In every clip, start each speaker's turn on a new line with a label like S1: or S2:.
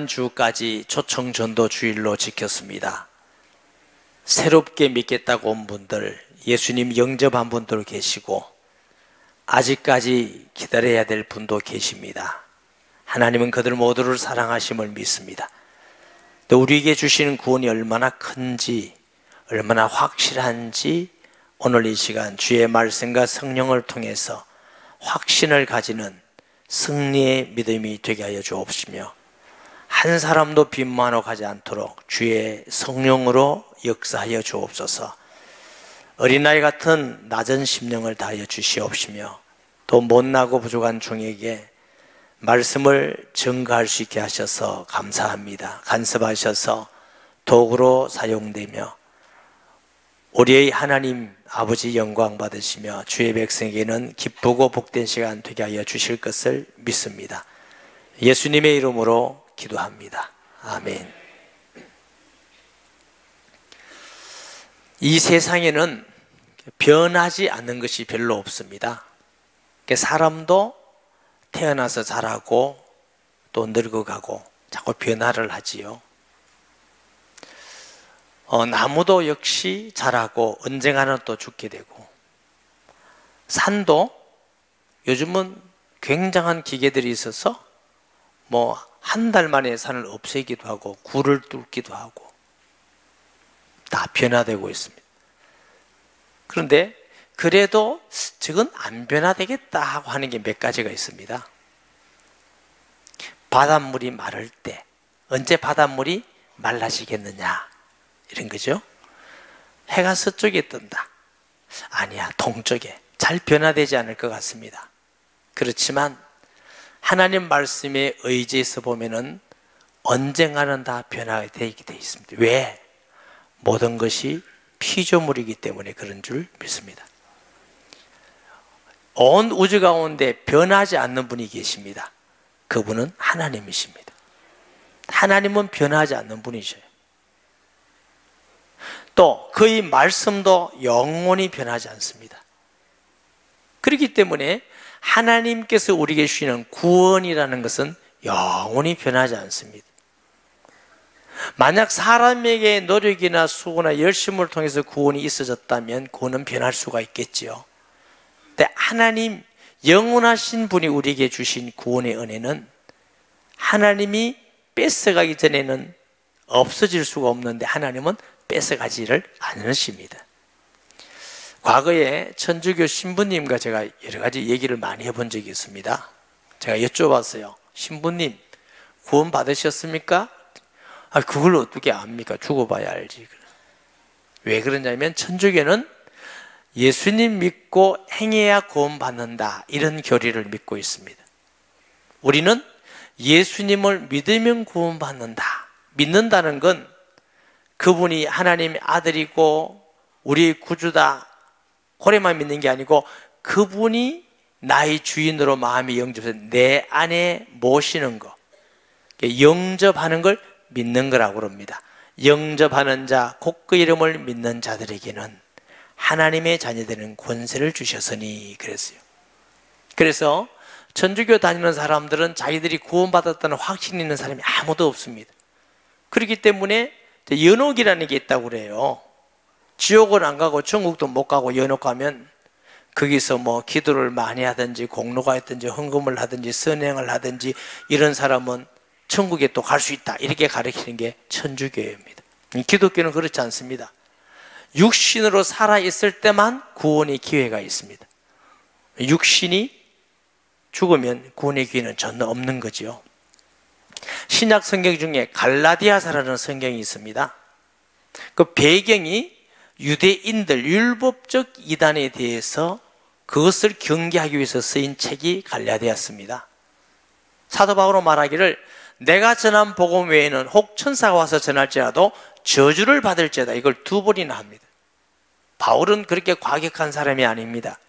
S1: 지난주까지 초청전도 주일로 지켰습니다. 새롭게 믿겠다고 온 분들, 예수님 영접한 분들 계시고 아직까지 기다려야 될 분도 계십니다. 하나님은 그들 모두를 사랑하심을 믿습니다. 또 우리에게 주시는 구원이 얼마나 큰지, 얼마나 확실한지 오늘 이 시간 주의 말씀과 성령을 통해서 확신을 가지는 승리의 믿음이 되게 하여 주옵시며 한 사람도 빈만하고 가지 않도록 주의 성령으로 역사하여 주옵소서. 어린아이 같은 낮은 심령을 다하여 주시옵시며 또 못나고 부족한 종에게 말씀을 증거할 수 있게 하셔서 감사합니다. 간섭하셔서 도구로 사용되며 우리의 하나님 아버지 영광 받으시며 주의 백성에게는 기쁘고 복된 시간 되게 하여 주실 것을 믿습니다. 예수님의 이름으로 기도합니다. 아멘. 이 세상에는 변하지 않는 것이 별로 없습니다. 사람도 태어나서 자라고 또 늙어가고 자꾸 변화를 하지요. 나무도 역시 자라고 언젠가는 또 죽게 되고, 산도 요즘은 굉장한 기계들이 있어서 뭐 한 달 만에 산을 없애기도 하고 굴을 뚫기도 하고 다 변화되고 있습니다. 그런데 그래도 저건 안 변화되겠다 하고 하는 게 몇 가지가 있습니다. 바닷물이 마를 때 언제 바닷물이 말라지겠느냐 이런 거죠. 해가 서쪽에 뜬다. 아니야, 동쪽에. 잘 변화되지 않을 것 같습니다. 그렇지만 하나님 말씀에 의지해서 보면은 언젠가는 다 변화되게 되어 있습니다. 왜? 모든 것이 피조물이기 때문에 그런 줄 믿습니다. 온 우주 가운데 변하지 않는 분이 계십니다. 그분은 하나님이십니다. 하나님은 변하지 않는 분이셔요. 또 그의 말씀도 영원히 변하지 않습니다. 그렇기 때문에 하나님께서 우리에게 주시는 구원이라는 것은 영원히 변하지 않습니다. 만약 사람에게 노력이나 수고나 열심을 통해서 구원이 있어졌다면 구원은 변할 수가 있겠지요. 근데 하나님 영원하신 분이 우리에게 주신 구원의 은혜는 하나님이 뺏어가기 전에는 없어질 수가 없는데 하나님은 뺏어가지를 않으십니다. 과거에 천주교 신부님과 제가 여러 가지 얘기를 많이 해본 적이 있습니다. 제가 여쭤봤어요. 신부님, 구원 받으셨습니까? 그걸 어떻게 압니까? 죽어봐야 알지. 왜 그러냐면 천주교는 예수님 믿고 행해야 구원 받는다, 이런 교리를 믿고 있습니다. 우리는 예수님을 믿으면 구원 받는다. 믿는다는 건 그분이 하나님의 아들이고 우리의 구주다, 그래만 믿는 게 아니고 그분이 나의 주인으로 마음이 영접해서 내 안에 모시는 거, 영접하는 걸 믿는 거라고 그럽니다. 영접하는 자, 곧 그 이름을 믿는 자들에게는 하나님의 자녀되는 권세를 주셨으니 그랬어요. 그래서 천주교 다니는 사람들은 자기들이 구원받았다는 확신이 있는 사람이 아무도 없습니다. 그렇기 때문에 연옥이라는 게 있다고 그래요. 지옥은 안 가고 천국도 못 가고 연옥 가면 거기서 뭐 기도를 많이 하든지 공로가 있든지 헌금을 하든지 선행을 하든지 이런 사람은 천국에 또 갈 수 있다, 이렇게 가르치는 게 천주교입니다. 기독교는 그렇지 않습니다. 육신으로 살아있을 때만 구원의 기회가 있습니다. 육신이 죽으면 구원의 기회는 전혀 없는 거죠. 신약 성경 중에 갈라디아서라는 성경이 있습니다. 그 배경이 유대인들 율법적 이단에 대해서 그것을 경계하기 위해서 쓰인 책이 갈라디아서입니다. 사도 바울은 말하기를 내가 전한 복음 외에는 혹 천사가 와서 전할지라도 저주를 받을지어다, 이걸 2번이나 합니다. 바울은 그렇게 과격한 사람이 아닙니다.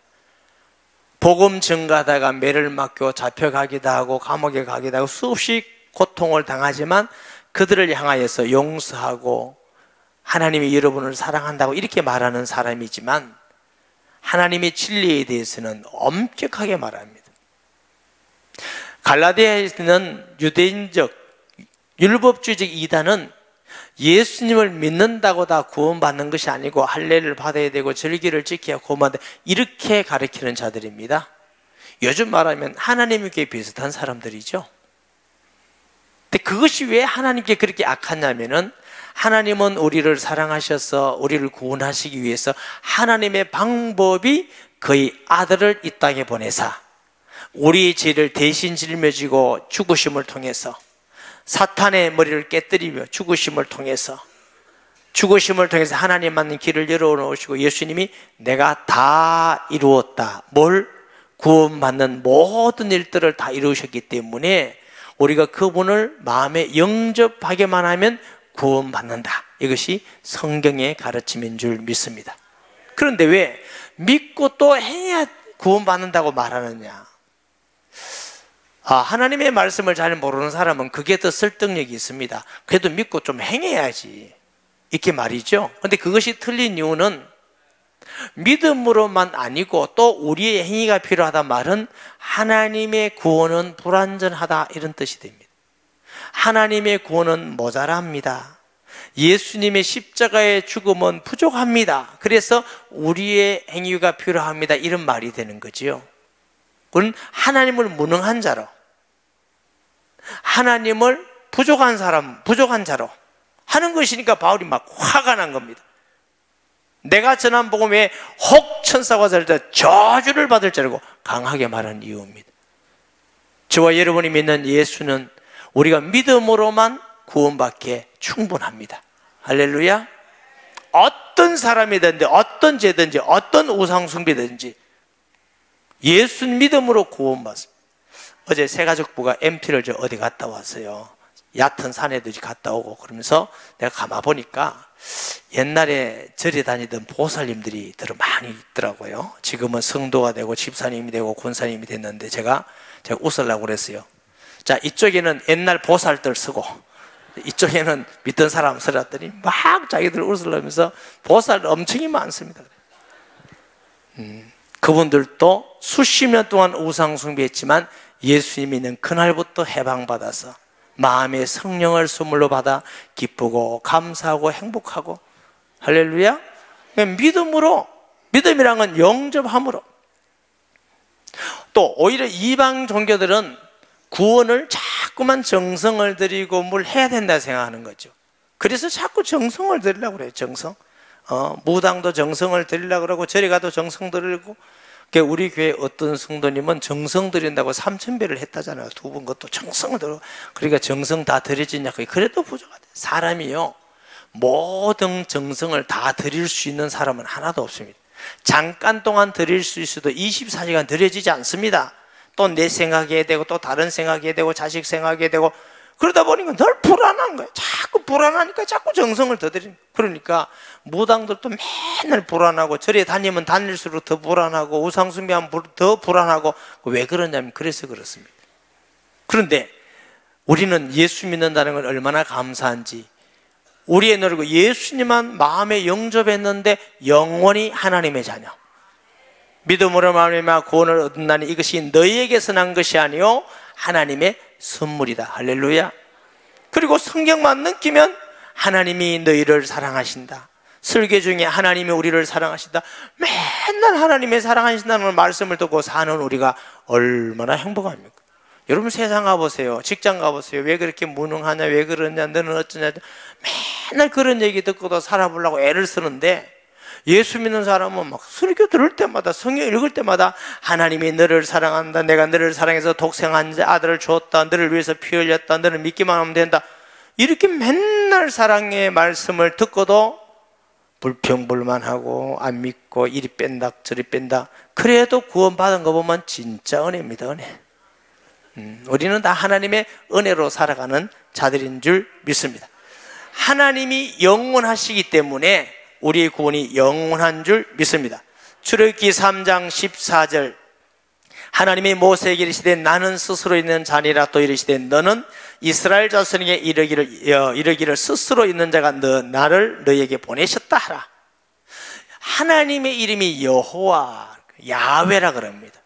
S1: 복음 전가하다가 매를 맞고 잡혀가기도 하고 감옥에 가기도 하고 수없이 고통을 당하지만 그들을 향하여서 용서하고 하나님이 여러분을 사랑한다고 이렇게 말하는 사람이지만 하나님의 진리에 대해서는 엄격하게 말합니다. 갈라디아에서는 유대인적 율법주의적 이단은 예수님을 믿는다고 다 구원받는 것이 아니고 할례를 받아야 되고 절기를 지켜야 구원받는다, 이렇게 가르치는 자들입니다. 요즘 말하면 하나님께 비슷한 사람들이죠. 근데 그것이 왜 하나님께 그렇게 악하냐면은, 하나님은 우리를 사랑하셔서 우리를 구원하시기 위해서 하나님의 방법이 그의 아들을 이 땅에 보내사 우리의 죄를 대신 짊어지고 죽으심을 통해서, 사탄의 머리를 깨뜨리며 죽으심을 통해서 하나님 맞는 길을 열어놓으시고, 예수님이 내가 다 이루었다, 뭘? 구원받는 모든 일들을 다 이루셨기 때문에 우리가 그분을 마음에 영접하게만 하면 구원받는다. 이것이 성경의 가르침인 줄 믿습니다. 그런데 왜 믿고 또 해야 구원받는다고 말하느냐? 하나님의 말씀을 잘 모르는 사람은 그게 더 설득력이 있습니다. 그래도 믿고 좀 행해야지, 이렇게 말이죠. 그런데 그것이 틀린 이유는, 믿음으로만 아니고 또 우리의 행위가 필요하다 말은 하나님의 구원은 불완전하다, 이런 뜻이 됩니다. 하나님의 구원은 모자랍니다. 예수님의 십자가의 죽음은 부족합니다. 그래서 우리의 행위가 필요합니다, 이런 말이 되는 거지요. 그건 하나님을 무능한 자로, 하나님을 부족한 자로 하는 것이니까 바울이 막 화가 난 겁니다. 내가 전한 복음에 혹 천사가 저리다 저주를 받을 자라고 강하게 말한 이유입니다. 저와 여러분이 믿는 예수는 우리가 믿음으로만 구원받기에 충분합니다. 할렐루야. 어떤 사람이든지 어떤 죄든지 어떤 우상 숭배든지 예수 믿음으로 구원받습니다. 어제 새가족부가 MT를 어디 갔다 왔어요. 얕은 산에도 갔다 오고 그러면서 내가 가만 보니까 옛날에 절에 다니던 보살님들이 많이 있더라고요. 지금은 성도가 되고 집사님이 되고 권사님이 됐는데 제가 웃으려고 그랬어요. 자, 이쪽에는 옛날 보살들 쓰고 이쪽에는 믿던 사람 쓰랬더니 막 자기들 웃으려면서 보살 엄청이 많습니다. 그분들도 수십 년 동안 우상 숭배했지만 예수님 믿는 그날부터 해방받아서 마음의 성령을 선물로 받아 기쁘고 감사하고 행복하고, 할렐루야. 믿음이란 건 영접함으로. 또 오히려 이방 종교들은 구원을 자꾸만 정성을 들이고 뭘 해야 된다 생각하는 거죠. 그래서 자꾸 정성을 들이려고 그래요. 정성. 무당도 정성을 들이려고 그러고 절에 가도 정성 들이고. 우리 교회 어떤 성도님은 정성 들인다고 3,000배를 했다잖아요. 두 분 것도 정성을 들어. 그러니까 정성 다 들여지냐고. 그래도 부족하다. 사람이요, 모든 정성을 다 드릴 수 있는 사람은 하나도 없습니다. 잠깐 동안 드릴 수 있어도 24시간 드려지지 않습니다. 또 내 생각해야 되고 또 다른 생각해야 되고 자식 생각해야 되고 그러다 보니까 늘 불안한 거예요. 자꾸 불안하니까 자꾸 정성을 더 드리는 거예요. 그러니까 무당들도 맨날 불안하고 절에 다니면 다닐수록 더 불안하고 우상숭배하면 더 불안하고. 왜 그러냐면 그래서 그렇습니다. 그런데 우리는 예수 믿는다는 건 얼마나 감사한지, 우리의 노력으로 예수님만 마음에 영접했는데 영원히 하나님의 자녀, 믿음으로 말미암아 구원을 얻는다니 이것이 너희에게서 난 것이 아니요 하나님의 선물이다. 할렐루야. 그리고 성경만 느끼면 하나님이 너희를 사랑하신다. 설교 중에 하나님이 우리를 사랑하신다. 맨날 하나님의 사랑하신다는 말씀을 듣고 사는 우리가 얼마나 행복합니까? 여러분 세상 가보세요. 직장 가보세요. 왜 그렇게 무능하냐, 왜 그러냐, 너는 어쩌냐, 맨날 그런 얘기 듣고도 살아보려고 애를 쓰는데, 예수 믿는 사람은 막 설교 들을 때마다, 성경 읽을 때마다 하나님이 너를 사랑한다, 내가 너를 사랑해서 독생한 아들을 주었다, 너를 위해서 피 흘렸다, 너를 믿기만 하면 된다, 이렇게 맨날 사랑의 말씀을 듣고도 불평불만하고 안 믿고 이리 뺀다 저리 뺀다. 그래도 구원받은 거 보면 진짜 은혜입니다. 은혜. 우리는 다 하나님의 은혜로 살아가는 자들인 줄 믿습니다. 하나님이 영원하시기 때문에 우리의 구원이 영원한 줄 믿습니다. 출애굽기 3장 14절, 하나님이 모세에게 이르시되 나는 스스로 있는 자니라 또 이르시되 너는 이스라엘 자손에게 이르기를 스스로 있는 자가 나를 너희에게 보내셨다 하라. 하나님의 이름이 야훼라 그럽니다.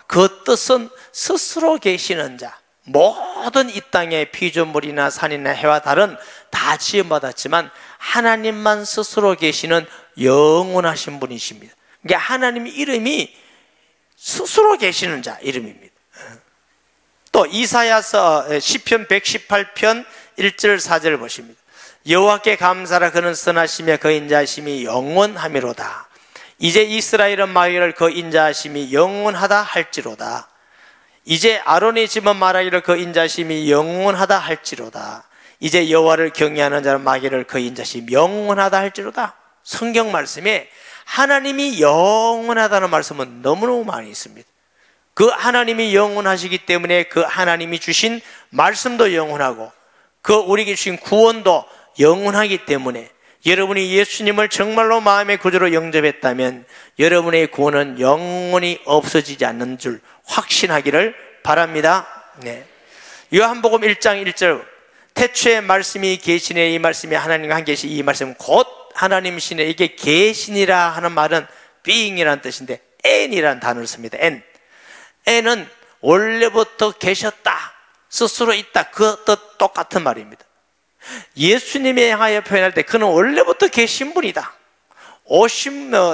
S1: 그 뜻은 스스로 계시는 자, 모든 이 땅의 피조물이나 산이나 해와 달은 다 지음받았지만 하나님만 스스로 계시는 영원하신 분이십니다. 그러니까 하나님 이름이 스스로 계시는 자 이름입니다. 또 이사야서 시편 118편 1절 4절 보십니다. 여호와께 감사라, 그는 선하시며 그 인자하심이 영원하미로다. 이제 이스라엘은 말하기를 그 인자하심이 영원하다 할지로다. 이제 아론의 집은 말하기를 그 인자하심이 영원하다 할지로다. 이제 여호와를 경외하는 자는 말하기를 그 인자하심이 영원하다 할지로다. 성경 말씀에 하나님이 영원하다는 말씀은 너무너무 많이 있습니다. 그 하나님이 영원하시기 때문에 그 하나님이 주신 말씀도 영원하고 그 우리에게 주신 구원도 영원하기 때문에 여러분이 예수님을 정말로 마음의 구주로 영접했다면 여러분의 구원은 영원히 없어지지 않는 줄 확신하기를 바랍니다. 네. 요한복음 1장 1절 태초에 말씀이 계시네, 이 말씀이 하나님과 함께 계시, 이 말씀 곧 하나님이시네. 이게 계시니라 하는 말은 being이라는 뜻인데 n이라는 단어를 씁니다. n은 원래부터 계셨다, 스스로 있다, 그 뜻 똑같은 말입니다. 예수님에 향하여 표현할 때 그는 원래부터 계신 분이다.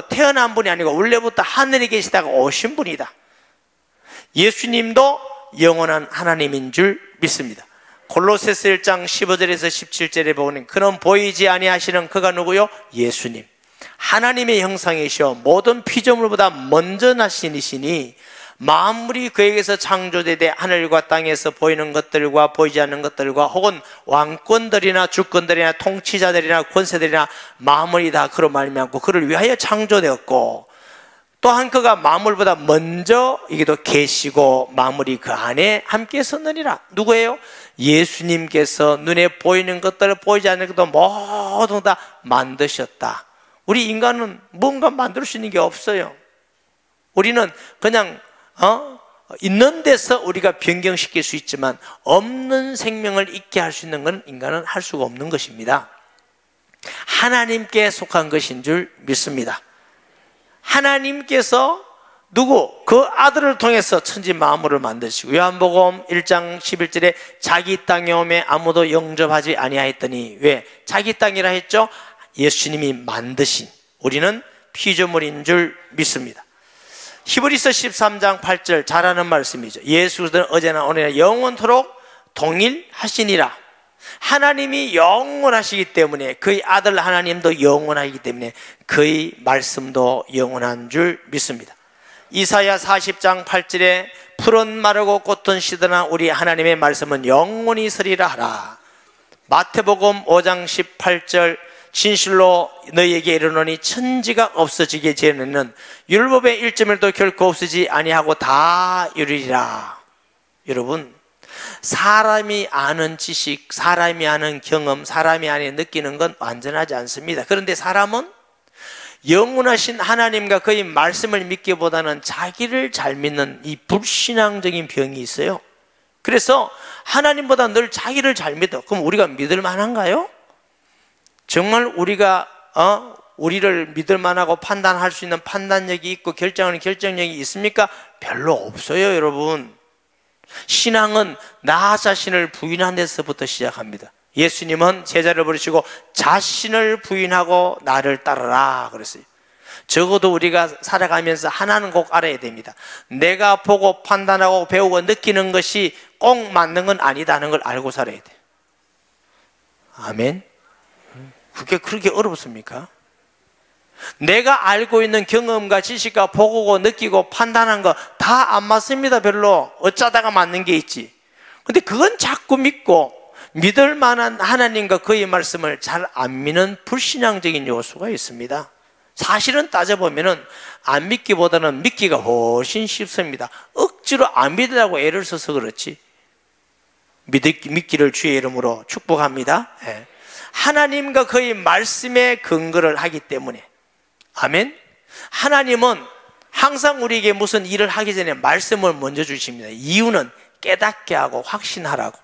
S1: 태어난 분이 아니고 원래부터 하늘에 계시다가 오신 분이다. 예수님도 영원한 하나님인 줄 믿습니다. 골로새서 1장 15절에서 17절에 보면 그는 보이지 아니하시는 그가 누구요? 예수님. 하나님의 형상이시오 모든 피조물보다 먼저 나신 이시니 만물이 그에게서 창조되되 하늘과 땅에서 보이는 것들과 보이지 않는 것들과 혹은 왕권들이나 주권들이나 통치자들이나 권세들이나 만물이 다 그로 말미암고 그를 위하여 창조되었고 또한 그가 만물보다 먼저 이게도 계시고 만물이 그 안에 함께 섰느니라. 누구예요? 예수님께서 눈에 보이는 것들 보이지 않는 것도 모두 다 만드셨다. 우리 인간은 뭔가 만들 수 있는 게 없어요. 우리는 그냥 있는 데서 우리가 변경시킬 수 있지만 없는 생명을 있게 할 수 있는 건 인간은 할 수가 없는 것입니다. 하나님께 속한 것인 줄 믿습니다. 하나님께서 그 아들을 통해서 천지 만물을 만드시고 요한복음 1장 11절에 자기 땅에 오매 아무도 영접하지 아니하였더니 왜? 자기 땅이라 했죠? 예수님이 만드신 우리는 피조물인 줄 믿습니다. 히브리서 13장 8절 잘하는 말씀이죠. 예수 그리스도는 어제나 오늘이나 영원토록 동일하시니라. 하나님이 영원하시기 때문에 그의 아들 하나님도 영원하기 때문에 그의 말씀도 영원한 줄 믿습니다. 이사야 40장 8절에 풀은 마르고 꽃은 시드나 우리 하나님의 말씀은 영원히 서리라 하라. 마태복음 5장 18절 진실로 너희에게 이르노니 천지가 없어지게 전에는 율법의 1.1도 결코 없어지지 아니하고 다 이루리라. 여러분, 사람이 아는 지식, 사람이 아는 경험, 사람이 안에 느끼는 건 완전하지 않습니다. 그런데 사람은 영원하신 하나님과 그의 말씀을 믿기보다는 자기를 잘 믿는 이 불신앙적인 병이 있어요. 그래서 하나님보다 늘 자기를 잘 믿어. 그럼 우리가 믿을 만한가요? 정말 우리가 우리를 믿을 만하고 판단할 수 있는 판단력이 있고 결정하는 결정력이 있습니까? 별로 없어요, 여러분. 신앙은 나 자신을 부인하는 데서부터 시작합니다. 예수님은 제자를 부르시고 자신을 부인하고 나를 따르라 그랬어요. 적어도 우리가 살아가면서 하나는 꼭 알아야 됩니다. 내가 보고 판단하고 배우고 느끼는 것이 꼭 맞는 건 아니다는 걸 알고 살아야 돼요. 아멘. 그게 그렇게 어렵습니까? 내가 알고 있는 경험과 지식과 보고 느끼고 판단한 거 다 안 맞습니다. 별로 어쩌다가 맞는 게 있지. 근데 그건 자꾸 믿고 믿을 만한 하나님과 그의 말씀을 잘 안 믿는 불신앙적인 요소가 있습니다. 사실은 따져보면은 안 믿기보다는 믿기가 훨씬 쉽습니다. 억지로 안 믿으라고 애를 써서 그렇지. 믿기를 주의 이름으로 축복합니다. 네. 하나님과 그의 말씀에 근거를 하기 때문에. 아멘. 하나님은 항상 우리에게 무슨 일을 하기 전에 말씀을 먼저 주십니다. 이유는 깨닫게 하고 확신하라고.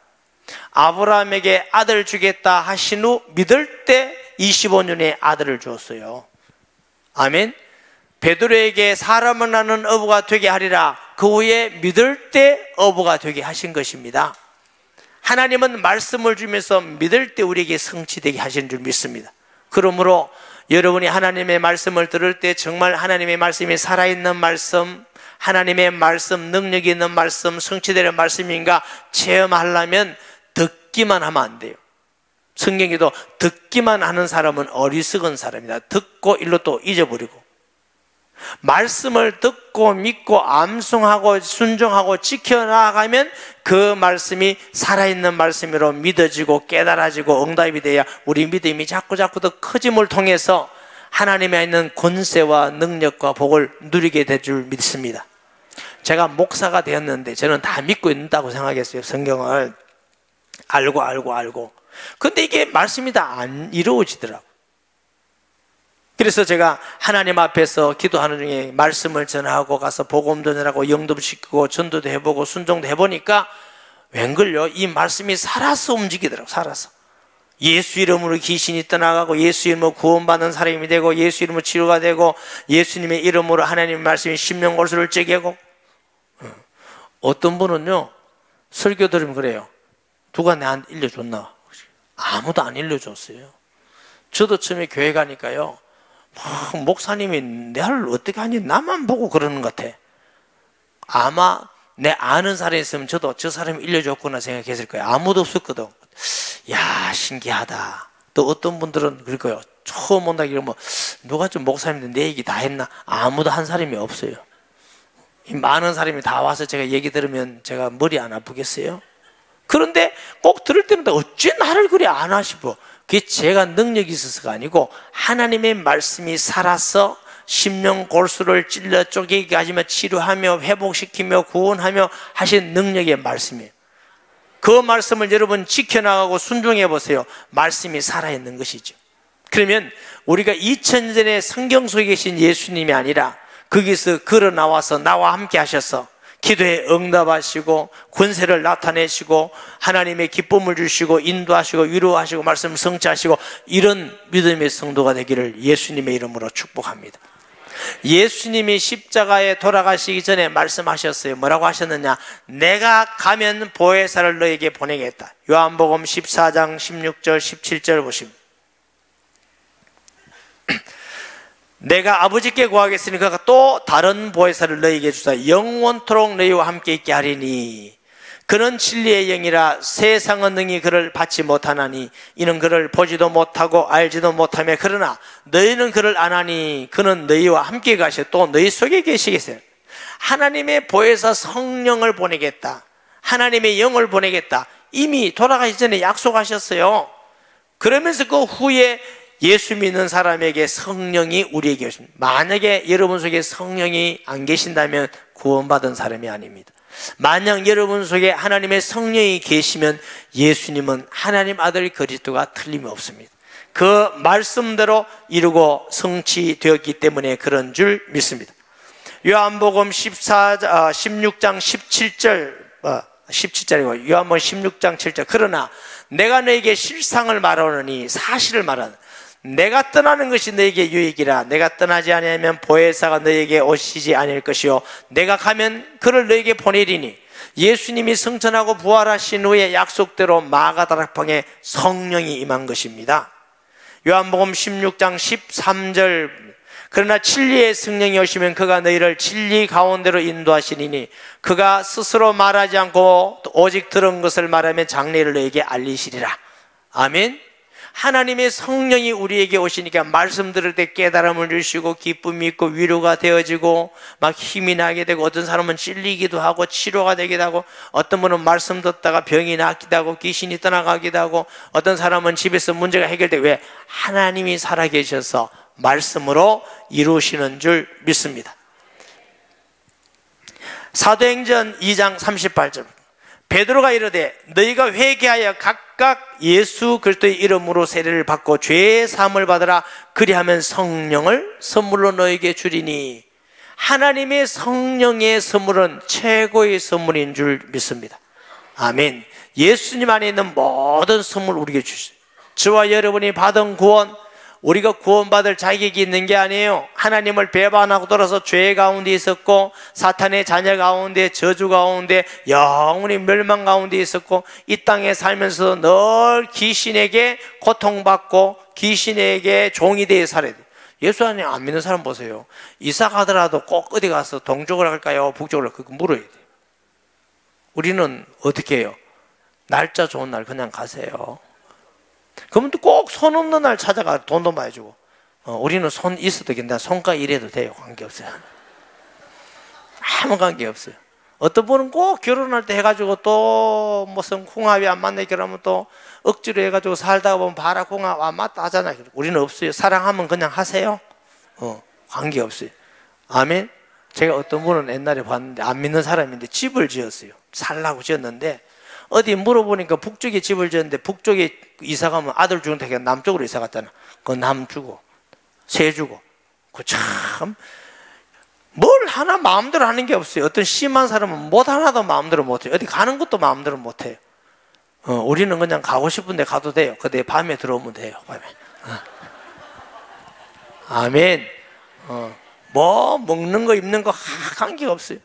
S1: 아브라함에게 아들 주겠다 하신 후 믿을 때 25년의 아들을 주었어요. 아멘. 베드로에게 사람을 낳는 어부가 되게 하리라 그 후에 믿을 때 어부가 되게 하신 것입니다. 하나님은 말씀을 주면서 믿을 때 우리에게 성취되게 하시는 줄 믿습니다. 그러므로 여러분이 하나님의 말씀을 들을 때 정말 하나님의 말씀이 살아있는 말씀, 하나님의 말씀, 능력이 있는 말씀, 성취되는 말씀인가 체험하려면 듣기만 하면 안 돼요. 성경에도 듣기만 하는 사람은 어리석은 사람이다. 듣고 일로 또 잊어버리고, 말씀을 듣고 믿고 암송하고 순종하고 지켜나가면 그 말씀이 살아있는 말씀으로 믿어지고 깨달아지고 응답이 돼야 우리 믿음이 자꾸 더 커짐을 통해서 하나님에 있는 권세와 능력과 복을 누리게 될 줄 믿습니다. 제가 목사가 되었는데 저는 다 믿고 있다고 생각했어요. 성경을 알고 근데 이게 말씀이 다 안 이루어지더라고요. 그래서 제가 하나님 앞에서 기도하는 중에 말씀을 전하고 가서 복음도 전하고 영접도 시키고 전도도 해보고 순종도 해보니까 웬걸요, 이 말씀이 살아서 움직이더라고요. 살아서 예수 이름으로 귀신이 떠나가고, 예수 이름으로 구원받는 사람이 되고, 예수 이름으로 치료가 되고, 예수님의 이름으로 하나님의 말씀이 심령골수를 째개고. 어떤 분은요, 설교 들으면 그래요. 누가 나한테 일러줬나? 아무도 안 일러줬어요. 저도 처음에 교회 가니까요, 목사님이 나를 어떻게 하니 나만 보고 그러는 것 같아. 아마 내 아는 사람이 있으면 저도 저 사람이 일러줬구나 생각했을 거예요. 아무도 없었거든. 야, 신기하다. 또 어떤 분들은 그럴 거예요. 처음 온다 이러면 누가 좀 목사님인데 내 얘기 다 했나? 아무도 한 사람이 없어요. 이 많은 사람이 다 와서 제가 얘기 들으면 제가 머리 안 아프겠어요? 그런데 꼭 들을 때마다 어찌 나를 그리 안 하시고, 그게 제가 능력이 있어서가 아니고 하나님의 말씀이 살아서 심령 골수를 찔러 쪼개게 하시며 치료하며 회복시키며 구원하며 하신 능력의 말씀이에요. 그 말씀을 여러분 지켜나가고 순종해 보세요. 말씀이 살아있는 것이죠. 그러면 우리가 2000년 전에 성경 속에 계신 예수님이 아니라 거기서 걸어 나와서 나와 함께 하셔서 기도에 응답하시고 권세를 나타내시고 하나님의 기쁨을 주시고 인도하시고 위로하시고 말씀을 성취하시고, 이런 믿음의 성도가 되기를 예수님의 이름으로 축복합니다. 예수님이 십자가에 돌아가시기 전에 말씀하셨어요. 뭐라고 하셨느냐? 내가 가면 보혜사를 너에게 보내겠다. 요한복음 14장 16절 17절 보시면, 내가 아버지께 구하겠으니 그가 또 다른 보혜사를 너희에게 주사 영원토록 너희와 함께 있게 하리니 그는 진리의 영이라 세상은 능히 그를 받지 못하나니 이는 그를 보지도 못하고 알지도 못하며 그러나 너희는 그를 아나니 그는 너희와 함께 가시어 또 너희 속에 계시겠어요. 하나님의 보혜사 성령을 보내겠다, 하나님의 영을 보내겠다, 이미 돌아가기 전에 약속하셨어요. 그러면서 그 후에 예수 믿는 사람에게 성령이 우리에게 계십니다. 만약에 여러분 속에 성령이 안 계신다면 구원받은 사람이 아닙니다. 만약 여러분 속에 하나님의 성령이 계시면 예수님은 하나님 아들 그리스도가 틀림이 없습니다. 그 말씀대로 이루고 성취되었기 때문에 그런 줄 믿습니다. 요한복음 16장 17절이고 요한복음 16장 7절, 그러나 내가 너에게 실상을 말하노니 사실을 말하노니 내가 떠나는 것이 너에게 유익이라. 내가 떠나지 아니하면 보혜사가 너에게 오시지 아닐 것이요 내가 가면 그를 너에게 보내리니. 예수님이 승천하고 부활하신 후에 약속대로 마가다락방에 성령이 임한 것입니다. 요한복음 16장 13절, 그러나 진리의 성령이 오시면 그가 너희를 진리 가운데로 인도하시리니 그가 스스로 말하지 않고 오직 들은 것을 말하면 장래를 너에게 알리시리라. 아멘. 하나님의 성령이 우리에게 오시니까 말씀 들을 때 깨달음을 주시고 기쁨이 있고 위로가 되어지고 막 힘이 나게 되고, 어떤 사람은 찔리기도 하고 치료가 되기도 하고, 어떤 분은 말씀 듣다가 병이 낫기도 하고 귀신이 떠나가기도 하고, 어떤 사람은 집에서 문제가 해결되고. 왜? 하나님이 살아계셔서 말씀으로 이루시는 줄 믿습니다. 사도행전 2장 38절, 베드로가 이르되 너희가 회개하여 각각 예수 그리스도의 이름으로 세례를 받고 죄의 사함을 받으라. 그리하면 성령을 선물로 너희에게 주리니. 하나님의 성령의 선물은 최고의 선물인 줄 믿습니다. 아멘. 예수님 안에 있는 모든 선물 우리에게 주시죠. 저와 여러분이 받은 구원, 우리가 구원받을 자격이 있는 게 아니에요. 하나님을 배반하고 돌아서 죄 가운데 있었고 사탄의 자녀 가운데 저주 가운데 영원히 멸망 가운데 있었고 이 땅에 살면서 늘 귀신에게 고통받고 귀신에게 종이 되어 살아야 돼요. 예수 안 믿는 사람 보세요. 이사 가더라도 꼭 어디 가서 동쪽으로 갈까요? 북쪽으로 갈까요? 그거 물어야 돼요. 우리는 어떻게 해요? 날짜 좋은 날 그냥 가세요. 그러면 또 꼭 손 없는 날 찾아가 돈도 많이 주고. 우리는 손 있어도 괜찮아. 손가 일해도 돼요. 관계없어요. 아무 관계없어요. 어떤 분은 꼭 결혼할 때 해가지고 또 무슨 궁합이 안 맞네 그러면 또 억지로 해가지고 살다가 보면 봐라 궁합 안 맞다 하잖아요. 우리는 없어요. 사랑하면 그냥 하세요. 관계없어요. 아멘. 제가 어떤 분은 옛날에 봤는데 안 믿는 사람인데 집을 지었어요. 살라고 지었는데 어디 물어보니까 북쪽에 집을 지었는데 북쪽에 이사 가면 아들 주는데 그냥 남쪽으로 이사 갔잖아. 그거 남 주고 새 주고 그 참 뭘 하나 마음대로 하는 게 없어요. 어떤 심한 사람은 못 하나도 마음대로 못해요. 어디 가는 것도 마음대로 못해요. 우리는 그냥 가고 싶은데 가도 돼요. 근데 밤에 들어오면 돼요. 밤에. 아멘. 뭐 먹는 거 입는 거 관계가 없어요.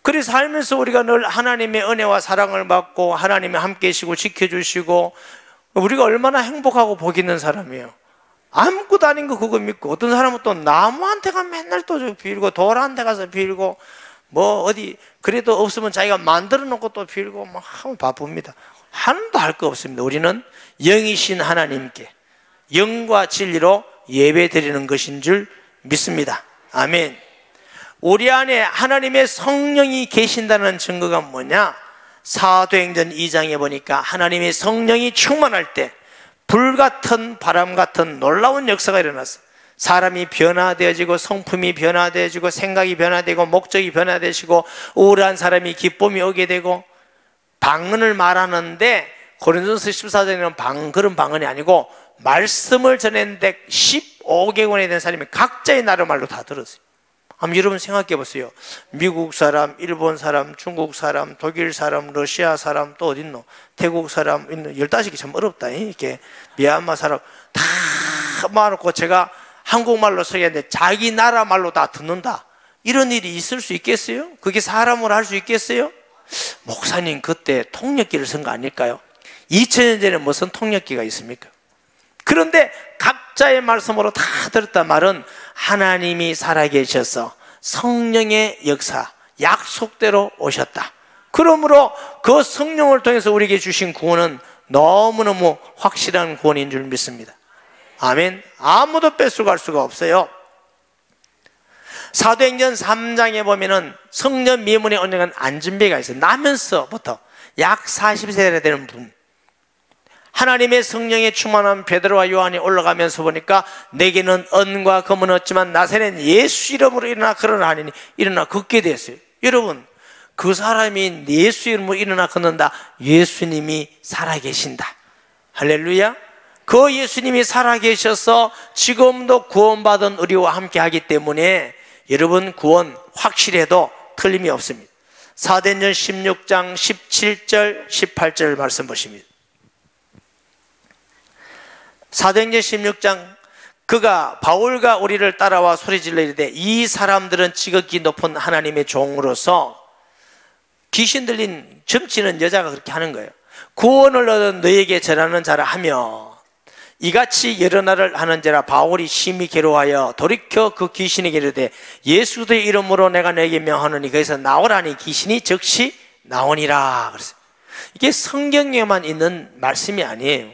S1: 그래 살면서 우리가 늘 하나님의 은혜와 사랑을 받고 하나님이 함께 계시고 지켜주시고 우리가 얼마나 행복하고 복 있는 사람이에요. 아무것도 아닌 거 그거 믿고 어떤 사람은 또 나무한테 가면 맨날 또 빌고 돌한테 가서 빌고 뭐 어디 그래도 없으면 자기가 만들어 놓고 또 빌고 뭐 하면 바쁩니다. 하나도 할 거 없습니다. 우리는 영이신 하나님께 영과 진리로 예배 드리는 것인 줄 믿습니다. 아멘. 우리 안에 하나님의 성령이 계신다는 증거가 뭐냐? 사도행전 2장에 보니까 하나님의 성령이 충만할 때 불같은 바람 같은 놀라운 역사가 일어났어요. 사람이 변화되어지고 성품이 변화되어지고 생각이 변화되고 목적이 변화되시고 우울한 사람이 기쁨이 오게 되고 방언을 말하는데 고린도서 14장에는 그런 방언이 아니고 말씀을 전했는데 15개국에 된 사람이 각자의 나라 말로 다 들었어요. 한번 여러분 생각해 보세요. 미국 사람, 일본 사람, 중국 사람, 독일 사람, 러시아 사람, 또 어딨노? 태국 사람, 15개 참 어렵다. 이렇게 미얀마 사람 다 모아놓고 제가 한국말로 소개했는데 자기 나라 말로 다 듣는다. 이런 일이 있을 수 있겠어요? 그게 사람으로 할 수 있겠어요? 목사님 그때 통역기를 쓴 거 아닐까요? 2000년 전에 무슨 통역기가 있습니까? 그런데 각자의 말씀으로 다 들었단 말은 하나님이 살아계셔서 성령의 역사, 약속대로 오셨다. 그러므로 그 성령을 통해서 우리에게 주신 구원은 너무너무 확실한 구원인 줄 믿습니다. 아멘. 아무도 뺏어갈 수가 없어요. 사도행전 3장에 보면은 성령 미문에 언약한 안진배가 있어요. 나면서부터 약 40세가 되는 분, 하나님의 성령에 충만한 베드로와 요한이 올라가면서 보니까 내게는 은과 금은 없지만 나사렛 예수 이름으로 일어나 걸어나니 일어나 걷게 됐어요. 여러분 그 사람이 예수 이름으로 일어나 걷는다. 예수님이 살아계신다. 할렐루야. 그 예수님이 살아계셔서 지금도 구원받은 우리와 함께 하기 때문에 여러분 구원 확실해도 틀림이 없습니다. 사도행전 16장 17절 18절 말씀 보십니다. 사도행전 16장 그가 바울과 우리를 따라와 소리질러 이르되 이 사람들은 지극히 높은 하나님의 종으로서 귀신 들린 점치는 여자가 그렇게 하는 거예요. 구원을 얻은 너에게 전하는 자라 하며 이같이 여러 날을 하는지라 바울이 심히 괴로워하여 돌이켜 그 귀신에게 이르되 예수 그리스도의 이름으로 내가 너에게 명하노니 거기서 나오라니 귀신이 즉시 나오니라 그랬어요. 이게 성경에만 있는 말씀이 아니에요.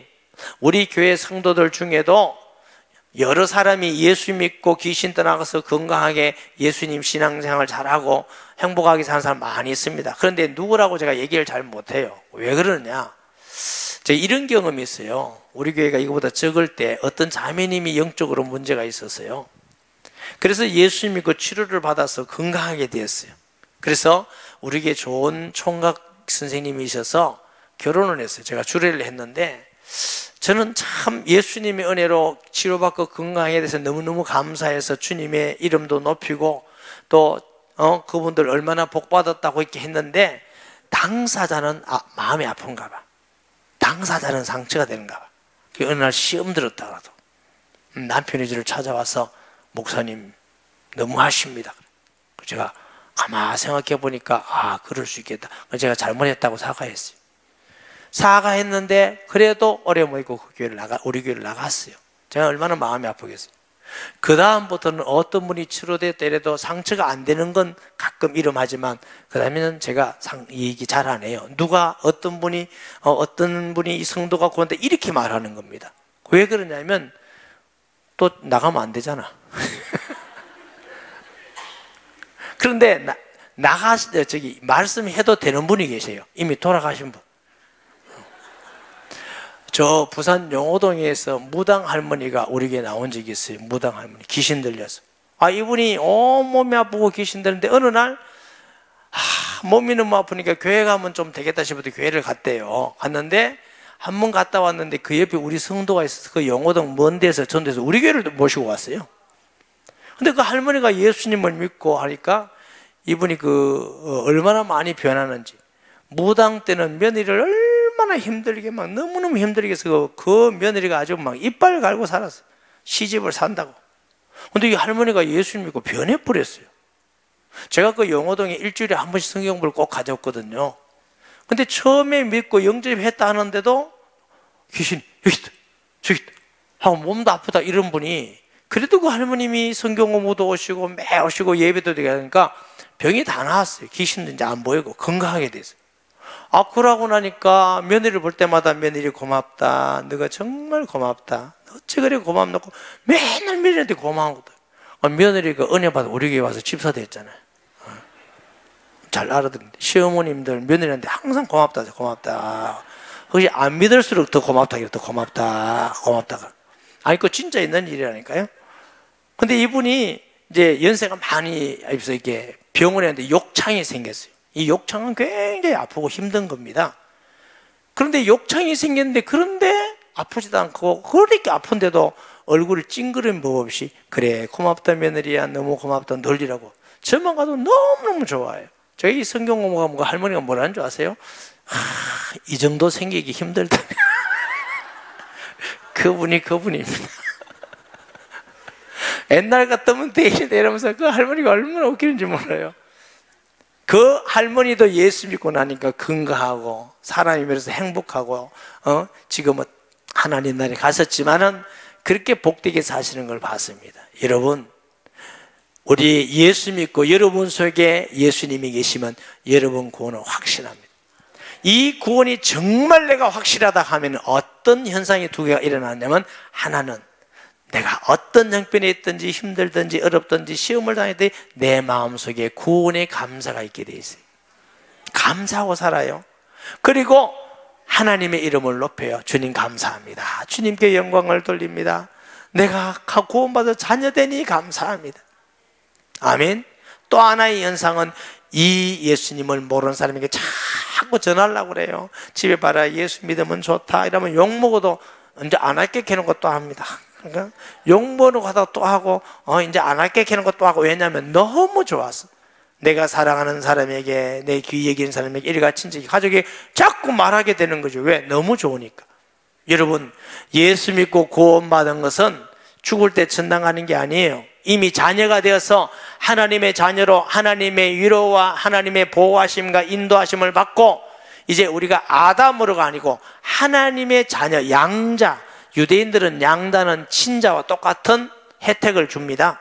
S1: 우리 교회 성도들 중에도 여러 사람이 예수 믿고 귀신 떠나가서 건강하게 예수님 신앙생활 잘하고 행복하게 사는 사람 많이 있습니다. 그런데 누구라고 제가 얘기를 잘 못해요. 왜 그러냐? 제가 이런 경험이 있어요. 우리 교회가 이거보다 적을 때 어떤 자매님이 영적으로 문제가 있었어요. 그래서 예수 믿고 치료를 받아서 건강하게 되었어요. 그래서 우리 교회 좋은 총각 선생님이셔서 결혼을 했어요. 제가 주례를 했는데 저는 참 예수님의 은혜로 치료받고 건강하게 돼서 너무너무 감사해서 주님의 이름도 높이고 또 그분들 얼마나 복받았다고 이렇게 했는데 당사자는 마음이 아픈가 봐. 당사자는 상처가 되는가 봐. 어느 날 시험 들었다가도 남편이 저를 찾아와서 목사님 너무하십니다. 제가 가만히 생각해 보니까 아 그럴 수 있겠다. 제가 잘못했다고 사과했어요. 사과했는데 그래도 어려움이 있고 우리 교회를 나갔어요. 제가 얼마나 마음이 아프겠어요. 그 다음부터는 어떤 분이 치료됐더라도 상처가 안 되는 건 가끔 일어나지만 그 다음에는 제가 얘기 잘 안 해요. 누가 어떤 분이 이 성도가 그런데 이렇게 말하는 겁니다. 왜 그러냐면 또 나가면 안 되잖아. 그런데 말씀해도 되는 분이 계세요. 이미 돌아가신 분. 저 부산 용호동에서 무당 할머니가 우리 교회에 나온 적이 있어요. 무당 할머니 귀신 들려서 이분이 온몸이 아프고 귀신 들는데 어느 날 몸이 너무 아프니까 교회 가면 좀 되겠다 싶어서 교회를 갔대요. 갔는데 한 번 갔다 왔는데 그 옆에 우리 성도가 있어서 그 용호동 먼 데서 전도해서 우리 교회를 모시고 왔어요. 근데 그 할머니가 예수님을 믿고 하니까 이분이 얼마나 많이 변하는지, 무당 때는 며느리를 얼마나 힘들게 너무너무 힘들게 해서 그 며느리가 아주 이빨 갈고 살았어요. 시집을 산다고. 근데 이 할머니가 예수님 믿고 변해버렸어요. 제가 그 영호동에 일주일에 한 번씩 성경 공부를 꼭 가졌거든요. 근데 처음에 믿고 영접했다 하는데도 귀신 여기 있다 저기 있다 하고 몸도 아프다 이런 분이, 그래도 그 할머님이 성경 공부도 오시고 매 오시고 예배도 되게 하니까 병이 다 나았어요. 귀신도 이제 안 보이고 건강하게 됐어요. 그러고 나니까 며느리를 볼 때마다 며느리 고맙다, 너가 정말 고맙다, 어찌 그래 고맙노고 맨날 며느리한테 고마운 것도. 며느리가 은혜 받아 우리 교회 와서 집사 됐잖아요. 잘 알아듣는데 시어머님들 며느리한테 항상 고맙다 혹시 안 믿을수록 더 고맙다 더 고맙다. 그거 진짜 있는 일이라니까요. 근데 이분이 이제 연세가 많이 있어서 이렇게 병원에 왔는데 욕창이 생겼어요. 이 욕창은 굉장히 아프고 힘든 겁니다. 그런데 욕창이 생겼는데 그런데 아프지도 않고 그렇게 아픈데도 얼굴을 찡그린 법 없이 그래 고맙다 며느리야 너무 고맙다 놀리라고. 저만 가도 너무너무 좋아해요. 저희 성경 공부가 할머니가 뭐라는 줄 아세요? 이 정도 생기기 힘들다. 그분입니다. 옛날 같으면 대신에 이러면서 그 할머니가 얼마나 웃기는지 몰라요. 그 할머니도 예수 믿고 나니까 건강하고 사람이 그래서 행복하고 지금은 하나님 나라에 갔었지만은 그렇게 복되게 사시는 걸 봤습니다. 여러분, 우리 예수 믿고 여러분 속에 예수님이 계시면 여러분 구원은 확실합니다. 이 구원이 정말 내가 확실하다 하면 어떤 현상이 두 개가 일어나냐면, 하나는 내가 어떤 형편에 있든지 힘들든지 어렵든지 시험을 당했든지 내 마음속에 구원의 감사가 있게 돼 있어요. 감사하고 살아요. 그리고 하나님의 이름을 높여요. 주님 감사합니다. 주님께 영광을 돌립니다. 내가 구원받아 자녀되니 감사합니다. 아멘. 또 하나의 현상은 이 예수님을 모르는 사람에게 자꾸 전하려고 그래요. 집에 봐라 예수 믿으면 좋다 이러면 욕먹어도 이제 안 할게 캐는 것도 합니다. 그러니까 욕먹는 거 하다가 또 하고 이제 안 할게 캐는 것도 하고. 왜냐하면 너무 좋아서 내가 사랑하는 사람에게, 내 귀 여기는 사람에게, 일가 친척이 가족이 자꾸 말하게 되는 거죠. 왜? 너무 좋으니까. 여러분, 예수 믿고 구원받은 것은 죽을 때 천당 가는 게 아니에요. 이미 자녀가 되어서 하나님의 자녀로 하나님의 위로와 하나님의 보호하심과 인도하심을 받고 이제 우리가 아담으로가 아니고 하나님의 자녀, 양자. 유대인들은 양자는 친자와 똑같은 혜택을 줍니다.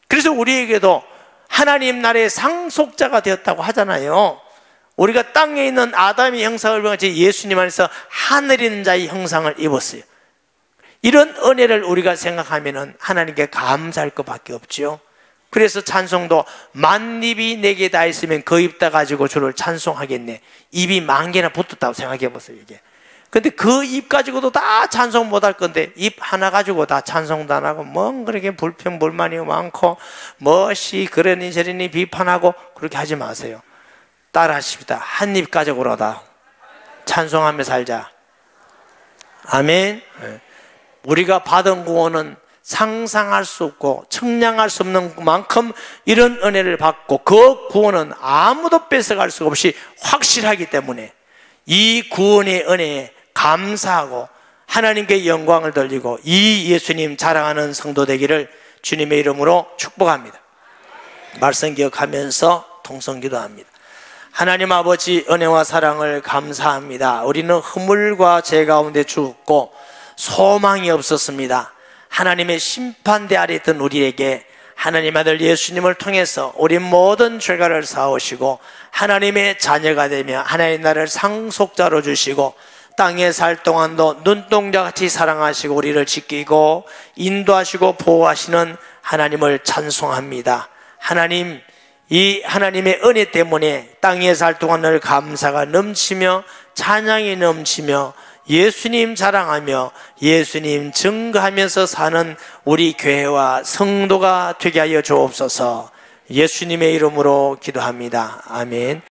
S1: 그래서 우리에게도 하나님 나라의 상속자가 되었다고 하잖아요. 우리가 땅에 있는 아담의 형상을 입은 예수님 안에서 하늘에 있는 자의 형상을 입었어요. 이런 은혜를 우리가 생각하면 하나님께 감사할 것밖에 없죠. 그래서 찬송도 만입이 내게 다 있으면 그 입 다 가지고 주를 찬송하겠네. 입이 10,000개나 붙었다고 생각해 보세요. 이게 근데 그 입 가지고도 다 찬송 못할 건데 입 하나 가지고 다 찬송도 안 하고 뭔 그렇게 불평 불만이 많고 뭐시 그러니 저러니 비판하고 그렇게 하지 마세요. 따라하십시다. 한 입 가지고로 다 찬송하며 살자. 아멘. 우리가 받은 구원은 상상할 수 없고 청량할 수 없는 만큼 이런 은혜를 받고 그 구원은 아무도 뺏어갈 수 없이 확실하기 때문에 이 구원의 은혜에 감사하고 하나님께 영광을 돌리고 이 예수님 자랑하는 성도 되기를 주님의 이름으로 축복합니다. 말씀 기억하면서 통성기도합니다. 하나님 아버지, 은혜와 사랑을 감사합니다. 우리는 허물과 죄 가운데 죽었고 소망이 없었습니다. 하나님의 심판대 아래 있던 우리에게 하나님 아들 예수님을 통해서 우리 모든 죄가를 사오시고 하나님의 자녀가 되며 하나님 나라를 상속자로 주시고 땅에 살 동안도 눈동자같이 사랑하시고 우리를 지키고 인도하시고 보호하시는 하나님을 찬송합니다. 하나님, 이 하나님의 은혜 때문에 땅에 살 동안 늘 감사가 넘치며 찬양이 넘치며 예수님 자랑하며 예수님 증거하면서 사는 우리 교회와 성도가 되게 하여 주옵소서. 예수님의 이름으로 기도합니다. 아멘.